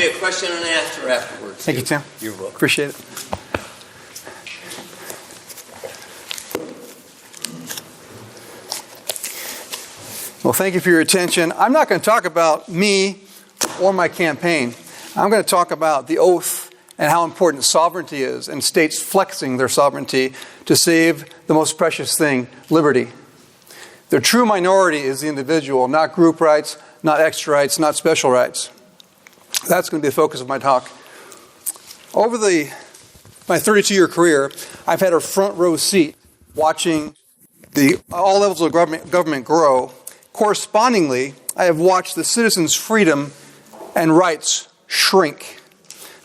be a question and answer afterwards. Thank you, Tim. You're welcome. Appreciate it. Well, thank you for your attention. I'm not going to talk about me or my campaign. I'm going to talk about the oath and how important sovereignty is and states flexing their sovereignty to save the most precious thing, liberty. The true minority is the individual, not group rights, not extra rights, not special rights. That's going to be the focus of my talk. Over my 32-year career, I've had a front row seat watching all levels of government grow. Correspondingly, I have watched the citizens' freedom and rights shrink.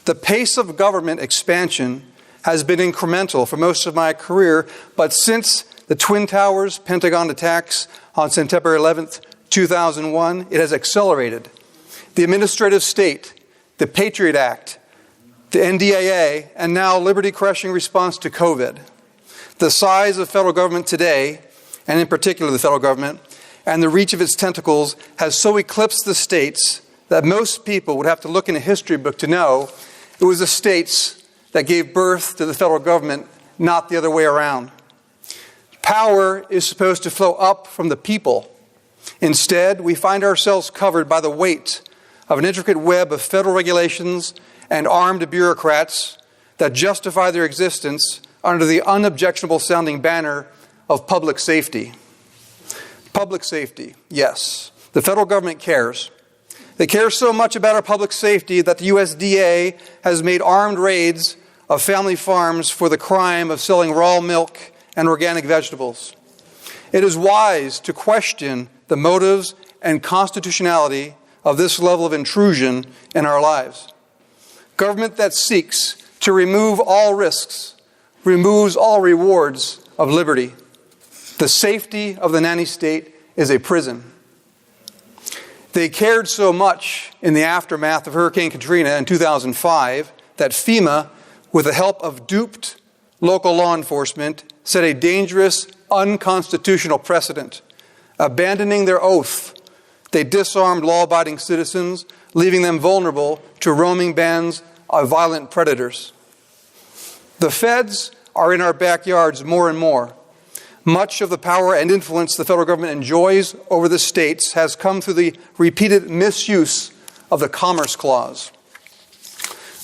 The pace of government expansion has been incremental for most of my career, but since the Twin Towers Pentagon attacks on September 11th, 2001, it has accelerated. The administrative state, the Patriot Act, the NDAA, and now liberty-crushing response to COVID. The size of federal government today, and in particular the federal government, and the reach of its tentacles has so eclipsed the states that most people would have to look in a history book to know it was the states that gave birth to the federal government, not the other way around. Power is supposed to flow up from the people. Instead, we find ourselves covered by the weight of an intricate web of federal regulations and armed bureaucrats that justify their existence under the unobjectionable sounding banner of public safety. Public safety, yes. The federal government cares. They care so much about our public safety that the USDA has made armed raids of family farms for the crime of selling raw milk and organic vegetables. It is wise to question the motives and constitutionality of this level of intrusion in our lives. Government that seeks to remove all risks removes all rewards of liberty. The safety of the nanny state is a prison. They cared so much in the aftermath of Hurricane Katrina in 2005 that FEMA, with the help of duped local law enforcement, set a dangerous, unconstitutional precedent. Abandoning their oath, they disarmed law-abiding citizens, leaving them vulnerable to roaming bands of violent predators. The feds are in our backyards more and more. Much of the power and influence the federal government enjoys over the states has come through the repeated misuse of the Commerce Clause.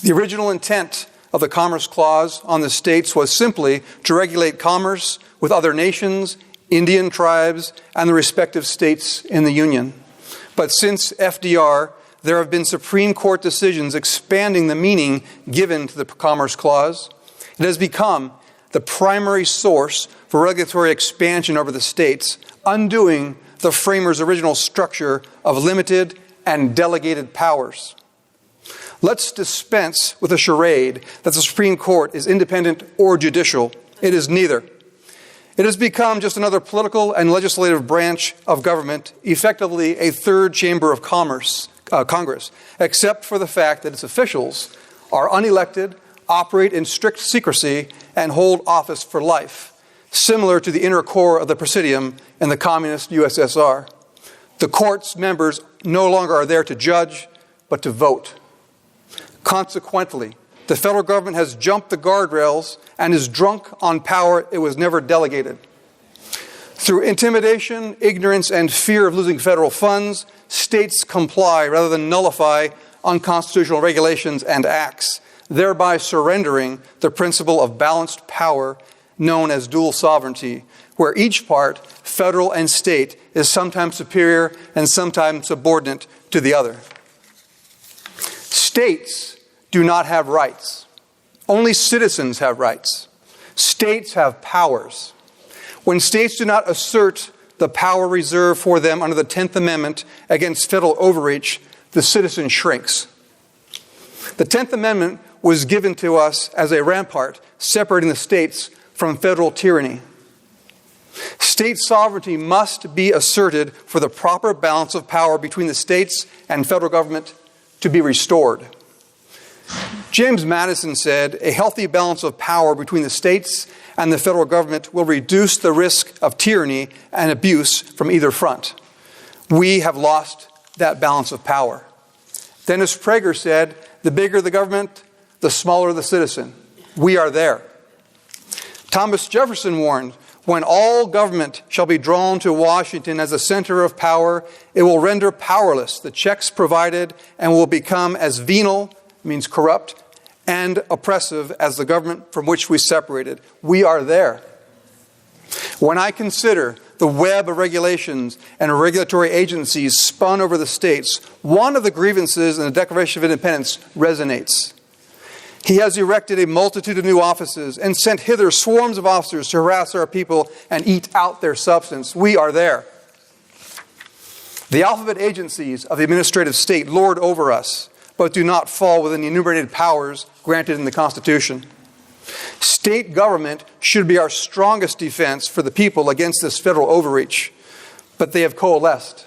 The original intent of the Commerce Clause on the states was simply to regulate commerce with other nations, Indian tribes, and the respective states in the Union. But since FDR, there have been Supreme Court decisions expanding the meaning given to the Commerce Clause. It has become the primary source for regulatory expansion over the states, undoing the framers' original structure of limited and delegated powers. Let's dispense with a charade that the Supreme Court is independent or judicial. It is neither. It has become just another political and legislative branch of government, effectively a third chamber of Congress, except for the fact that its officials are unelected, operate in strict secrecy, and hold office for life, similar to the inner core of the Presidium in the communist USSR. The court's members no longer are there to judge, but to vote. Consequently, the federal government has jumped the guardrails and is drunk on power it was never delegated. Through intimidation, ignorance, and fear of losing federal funds, states comply rather than nullify unconstitutional regulations and acts, thereby surrendering the principle of balanced power known as dual sovereignty, where each part, federal and state, is sometimes superior and sometimes subordinate to the other. States do not have rights. Only citizens have rights. States have powers. When states do not assert the power reserved for them under the 10th Amendment against federal overreach, the citizen shrinks. The 10th Amendment was given to us as a rampart separating the states from federal tyranny. State sovereignty must be asserted for the proper balance of power between the states and federal government to be restored. James Madison said, "A healthy balance of power between the states and the federal government will reduce the risk of tyranny and abuse from either front." We have lost that balance of power. Dennis Prager said, "The bigger the government, the smaller the citizen." We are there. Thomas Jefferson warned, "When all government shall be drawn to Washington as the center of power, it will render powerless the checks provided and will become as venal," means corrupt, "and oppressive as the government from which we separated." We are there. When I consider the web of regulations and regulatory agencies spun over the states, one of the grievances in the Declaration of Independence resonates. He has erected a multitude of new offices and sent hither swarms of officers to harass our people and eat out their substance. We are there. The alphabet agencies of the administrative state lord over us, but do not fall within the enumerated powers granted in the Constitution. State government should be our strongest defense for the people against this federal overreach, but they have coalesced.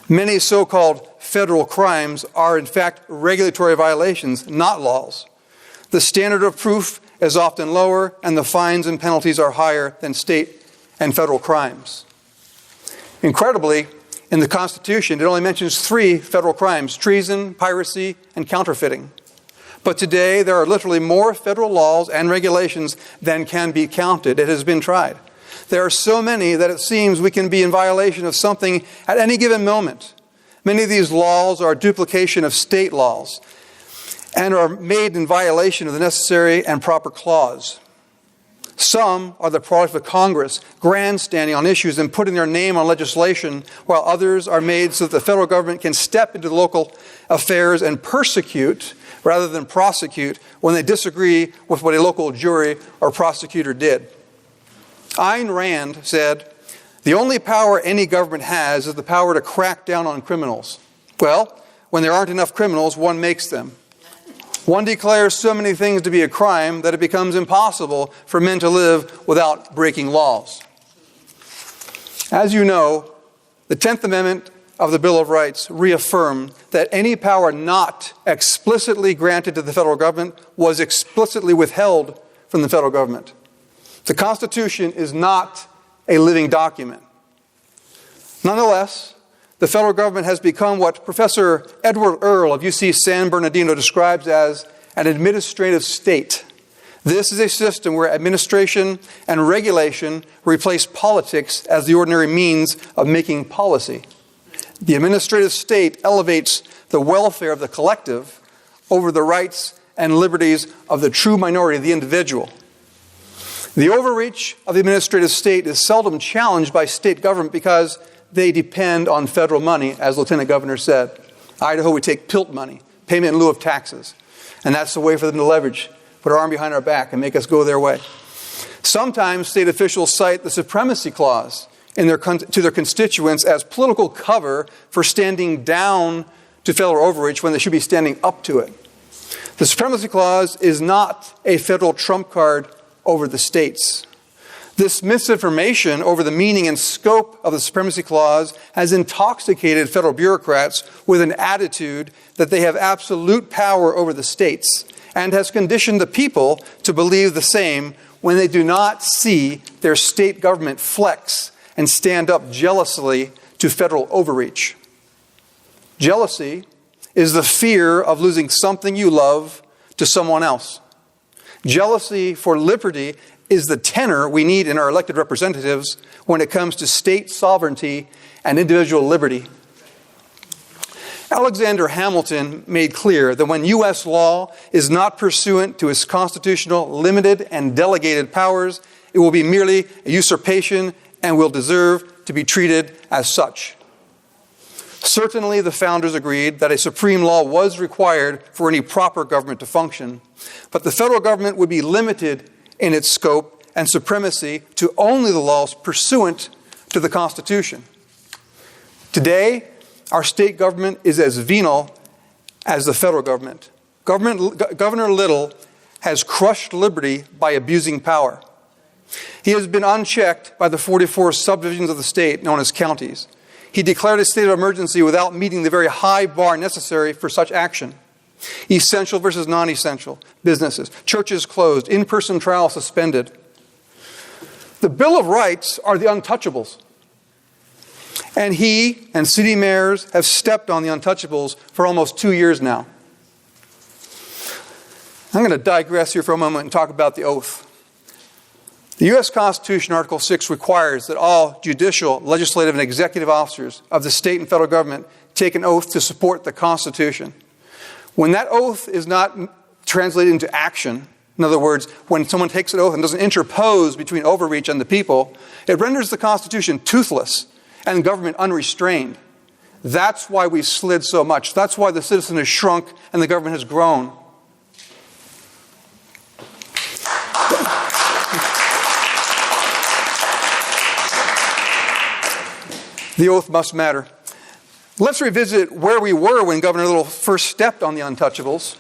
Many so-called federal crimes are in fact regulatory violations, not laws. The standard of proof is often lower, and the fines and penalties are higher than state and federal crimes. Incredibly, in the Constitution, it only mentions 3 federal crimes: treason, piracy, and counterfeiting. But today, there are literally more federal laws and regulations than can be counted. It has been tried. There are so many that it seems we can be in violation of something at any given moment. Many of these laws are a duplication of state laws and are made in violation of the necessary and proper clause. Some are the product of Congress grandstanding on issues and putting their name on legislation, while others are made so that the federal government can step into the local affairs and persecute rather than prosecute when they disagree with what a local jury or prosecutor did. Ayn Rand said, "The only power any government has is the power to crack down on criminals." Well, when there aren't enough criminals, one makes them. One declares so many things to be a crime that it becomes impossible for men to live without breaking laws. As you know, the 10th Amendment of the Bill of Rights reaffirmed that any power not explicitly granted to the federal government was explicitly withheld from the federal government. The Constitution is not a living document. Nonetheless, the federal government has become what Professor Edward Earle of UC San Bernardino describes as an administrative state. This is a system where administration and regulation replace politics as the ordinary means of making policy. The administrative state elevates the welfare of the collective over the rights and liberties of the true minority, the individual. The overreach of the administrative state is seldom challenged by state government because they depend on federal money, as Lieutenant Governor said. Idaho, we take PILT money, payment in lieu of taxes. And that's the way for them to leverage, put our arm behind our back and make us go their way. Sometimes state officials cite the supremacy clause to their constituents as political cover for standing down to federal overreach when they should be standing up to it. The supremacy clause is not a federal trump card over the states. This misinformation over the meaning and scope of the supremacy clause has intoxicated federal bureaucrats with an attitude that they have absolute power over the states and has conditioned the people to believe the same when they do not see their state government flex and stand up jealously to federal overreach. Jealousy is the fear of losing something you love to someone else. Jealousy for liberty is the tenor we need in our elected representatives when it comes to state sovereignty and individual liberty. Alexander Hamilton made clear that when U.S. law is not pursuant to its constitutional, limited, and delegated powers, it will be merely a usurpation and will deserve to be treated as such. Certainly, the founders agreed that a supreme law was required for any proper government to function, but the federal government would be limited in its scope and supremacy to only the laws pursuant to the Constitution. Today, our state government is as venal as the federal government. Governor Little has crushed liberty by abusing power. He has been unchecked by the 44 subdivisions of the state known as counties. He declared a state of emergency without meeting the very high bar necessary for such action. Essential versus non-essential businesses, churches closed, in-person trial suspended. The Bill of Rights are the untouchables. And he and city mayors have stepped on the untouchables for almost 2 years now. I'm going to digress here for a moment and talk about the oath. The U.S. Constitution, Article 6, requires that all judicial, legislative, and executive officers of the state and federal government take an oath to support the Constitution. When that oath is not translated into action, in other words, when someone takes an oath and doesn't interpose between overreach and the people, it renders the Constitution toothless and government unrestrained. That's why we've slid so much. That's why the citizen has shrunk and the government has grown. The oath must matter. Let's revisit where we were when Governor Little first stepped on the untouchables.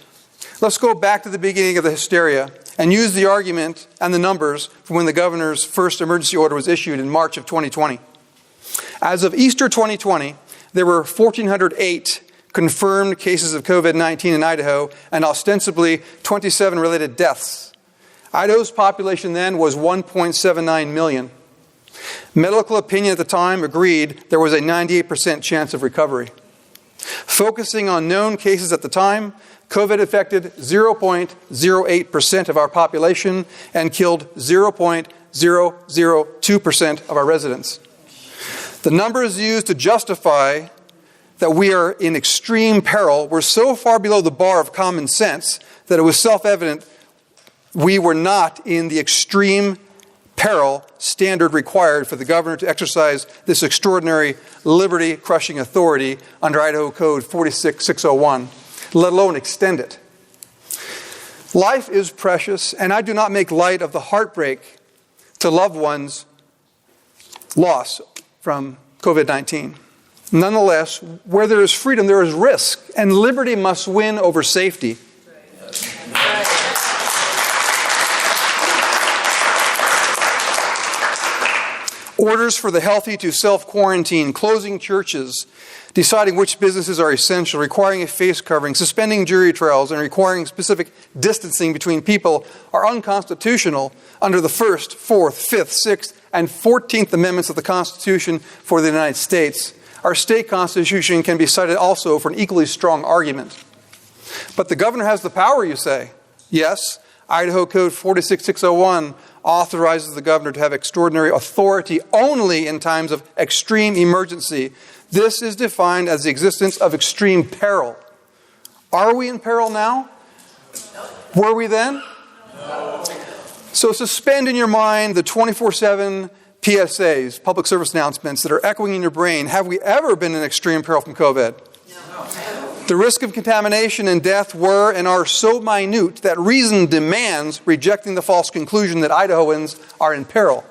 Let's go back to the beginning of the hysteria and use the argument and the numbers from when the governor's first emergency order was issued in March of 2020. As of Easter 2020, there were 1,408 confirmed cases of COVID-19 in Idaho and ostensibly 27 related deaths. Idaho's population then was 1.79 million. Medical opinion at the time agreed there was a 98% chance of recovery. Focusing on known cases at the time, COVID affected 0.08% of our population and killed 0.002% of our residents. The numbers used to justify that we are in extreme peril were so far below the bar of common sense that it was self-evident we were not in the extreme peril standard required for the governor to exercise this extraordinary liberty-crushing authority under Idaho Code 46601, let alone extend it. Life is precious, and I do not make light of the heartbreak to loved ones' loss from COVID-19. Nonetheless, where there is freedom, there is risk, and liberty must win over safety. Orders for the healthy to self-quarantine, closing churches, deciding which businesses are essential, requiring a face covering, suspending jury trials, and requiring specific distancing between people are unconstitutional under the 1st, 4th, 5th, 6th, and 14th Amendments of the Constitution for the United States. Our state constitution can be cited also for an equally strong argument. But the governor has the power, you say. Yes, Idaho Code 46601 authorizes the governor to have extraordinary authority only in times of extreme emergency. This is defined as the existence of extreme peril. Are we in peril now? Were we then? No. So suspend in your mind the 24/7 PSAs, public service announcements, that are echoing in your brain. Have we ever been in extreme peril from COVID? No. The risk of contamination and death were and are so minute that reason demands rejecting the false conclusion that Idahoans are in peril.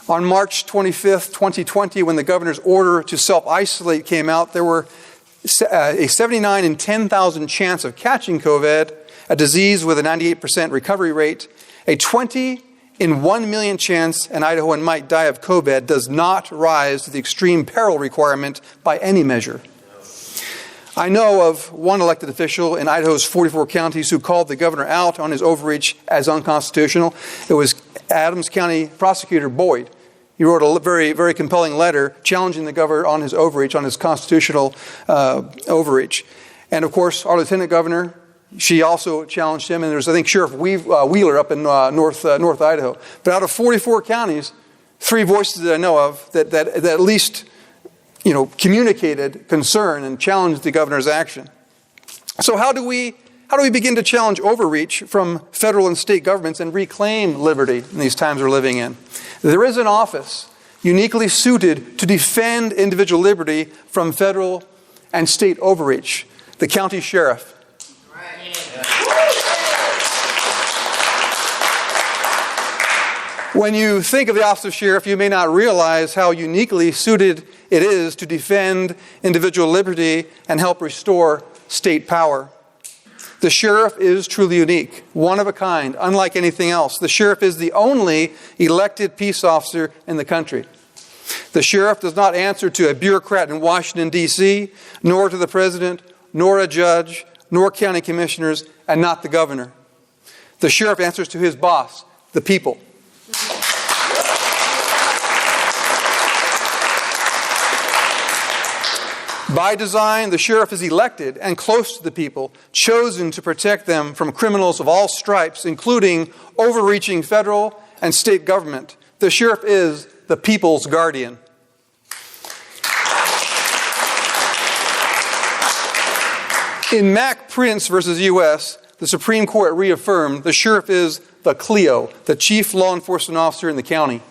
On March 25th, 2020, when the governor's order to self-isolate came out, there were a 79 in 10,000 chance of catching COVID, a disease with a 98% recovery rate. A 20 in 1 million chance an Idahoan might die of COVID does not rise to the extreme peril requirement by any measure. I know of one elected official in Idaho's 44 counties who called the governor out on his overreach as unconstitutional. It was Adams County Prosecutor Boyd. He wrote a very, very compelling letter challenging the governor on his overreach, on his constitutional overreach. And of course, our lieutenant governor, she also challenged him. And there's, I think, Sheriff Wheeler up in North Idaho. But out of 44 counties, 3 voices that I know of that at least communicated concern and challenged the governor's action. So how do we begin to challenge overreach from federal and state governments and reclaim liberty in these times we're living in? There is an office uniquely suited to defend individual liberty from federal and state overreach, the county sheriff. When you think of the office of sheriff, you may not realize how uniquely suited it is to defend individual liberty and help restore state power. The sheriff is truly unique, one of a kind, unlike anything else. The sheriff is the only elected peace officer in the country. The sheriff does not answer to a bureaucrat in Washington, D.C., nor to the president, nor a judge, nor county commissioners, and not the governor. The sheriff answers to his boss, the people. By design, the sheriff is elected and close to the people, chosen to protect them from criminals of all stripes, including overreaching federal and state government. The sheriff is the people's guardian. In Mack Prince versus U.S., the Supreme Court reaffirmed the sheriff is the CLEO, the chief law enforcement officer in the county.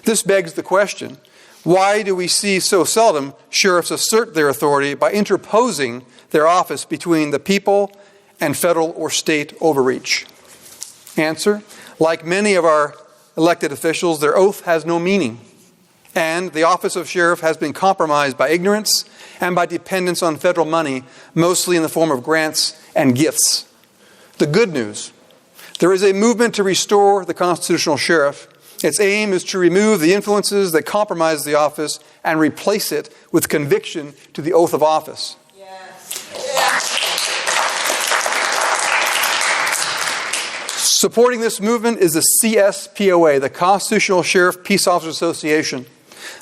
This begs the question, why do we see so seldom sheriffs assert their authority by interposing their office between the people and federal or state overreach? Answer, like many of our elected officials, their oath has no meaning, and the office of sheriff has been compromised by ignorance and by dependence on federal money, mostly in the form of grants and gifts. The good news, there is a movement to restore the constitutional sheriff. Its aim is to remove the influences that compromise the office and replace it with conviction to the oath of office. Yes. Supporting this movement is the CSPOA, the Constitutional Sheriff Peace Officers Association.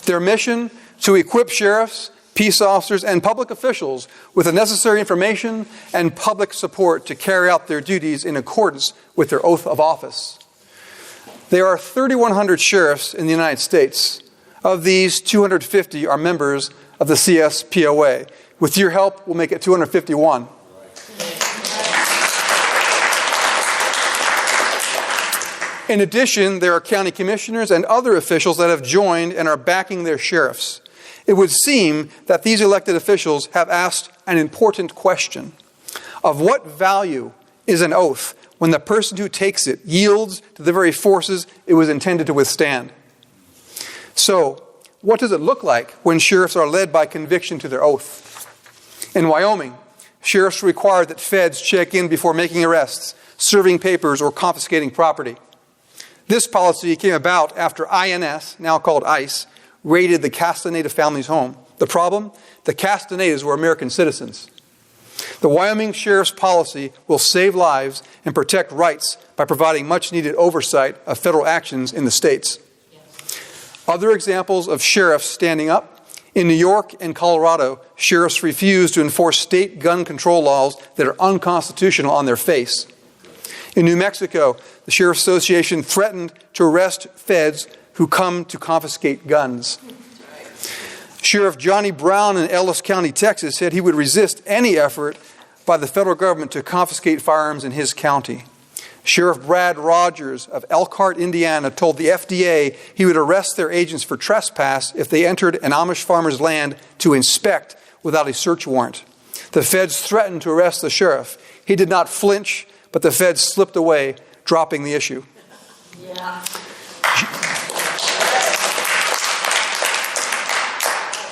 Their mission, to equip sheriffs, peace officers, and public officials with the necessary information and public support to carry out their duties in accordance with their oath of office. There are 3,100 sheriffs in the United States. Of these, 250 are members of the CSPOA. With your help, we'll make it 251. In addition, there are county commissioners and other officials that have joined and are backing their sheriffs. It would seem that these elected officials have asked an important question. Of what value is an oath when the person who takes it yields to the very forces it was intended to withstand? So, what does it look like when sheriffs are led by conviction to their oath? In Wyoming, sheriffs require that feds check in before making arrests, serving papers, or confiscating property. This policy came about after INS, now called ICE, raided the Castaneda family's home. The problem? The Castanedas were American citizens. The Wyoming Sheriff's policy will save lives and protect rights by providing much-needed oversight of federal actions in the states. Other examples of sheriffs standing up. In New York and Colorado, sheriffs refuse to enforce state gun control laws that are unconstitutional on their face. In New Mexico, the Sheriff's Association threatened to arrest feds who come to confiscate guns. Sheriff Johnny Brown in Ellis County, Texas, said he would resist any effort by the federal government to confiscate firearms in his county. Sheriff Brad Rogers of Elkhart, Indiana, told the FDA he would arrest their agents for trespass if they entered an Amish farmer's land to inspect without a search warrant. The feds threatened to arrest the sheriff. He did not flinch, but the feds slipped away, dropping the issue. Yeah.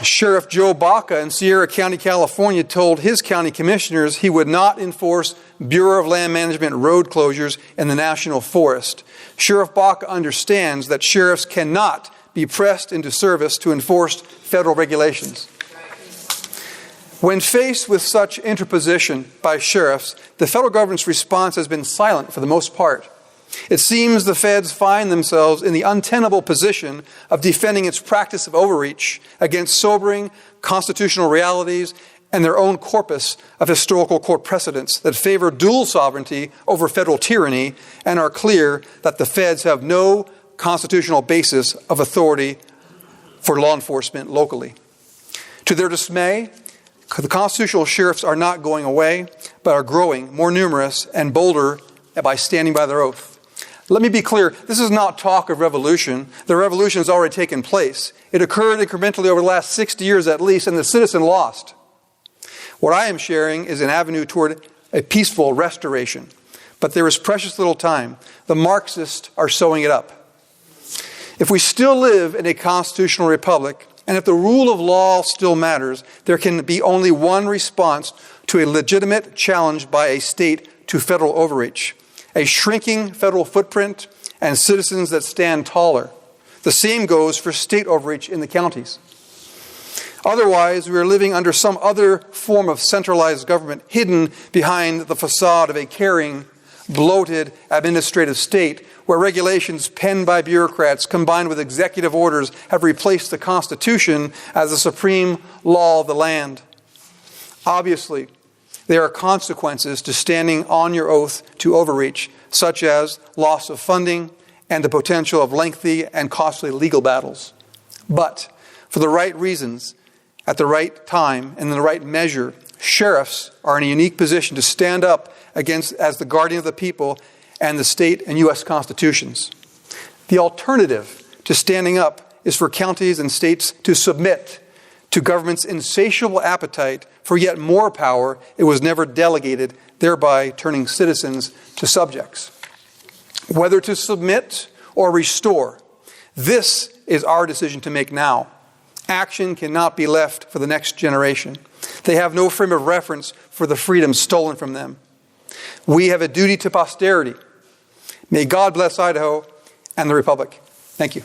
Sheriff Joe Baca in Sierra County, California, told his county commissioners he would not enforce Bureau of Land Management road closures in the National Forest. Sheriff Baca understands that sheriffs cannot be pressed into service to enforce federal regulations. When faced with such interposition by sheriffs, the federal government's response has been silent for the most part. It seems the feds find themselves in the untenable position of defending its practice of overreach against sobering constitutional realities and their own corpus of historical court precedents that favor dual sovereignty over federal tyranny and are clear that the feds have no constitutional basis of authority for law enforcement locally. To their dismay, the constitutional sheriffs are not going away, but are growing more numerous and bolder by standing by their oath. Let me be clear, this is not talk of revolution. The revolution has already taken place. It occurred incrementally over the last 60 years at least, and the citizen lost. What I am sharing is an avenue toward a peaceful restoration. But there is precious little time. The Marxists are sewing it up. If we still live in a constitutional republic, and if the rule of law still matters, there can be only one response to a legitimate challenge by a state to federal overreach. A shrinking federal footprint and citizens that stand taller. The same goes for state overreach in the counties. Otherwise, we are living under some other form of centralized government hidden behind the facade of a caring, bloated administrative state where regulations penned by bureaucrats combined with executive orders have replaced the Constitution as the supreme law of the land. Obviously, there are consequences to standing on your oath to overreach, such as loss of funding and the potential of lengthy and costly legal battles. But for the right reasons, at the right time, and in the right measure, sheriffs are in a unique position to stand up as the guardian of the people and the state and U.S. constitutions. The alternative to standing up is for counties and states to submit to government's insatiable appetite for yet more power it was never delegated, thereby turning citizens to subjects. Whether to submit or restore, this is our decision to make now. Action cannot be left for the next generation. They have no frame of reference for the freedom stolen from them. We have a duty to posterity. May God bless Idaho and the Republic. Thank you.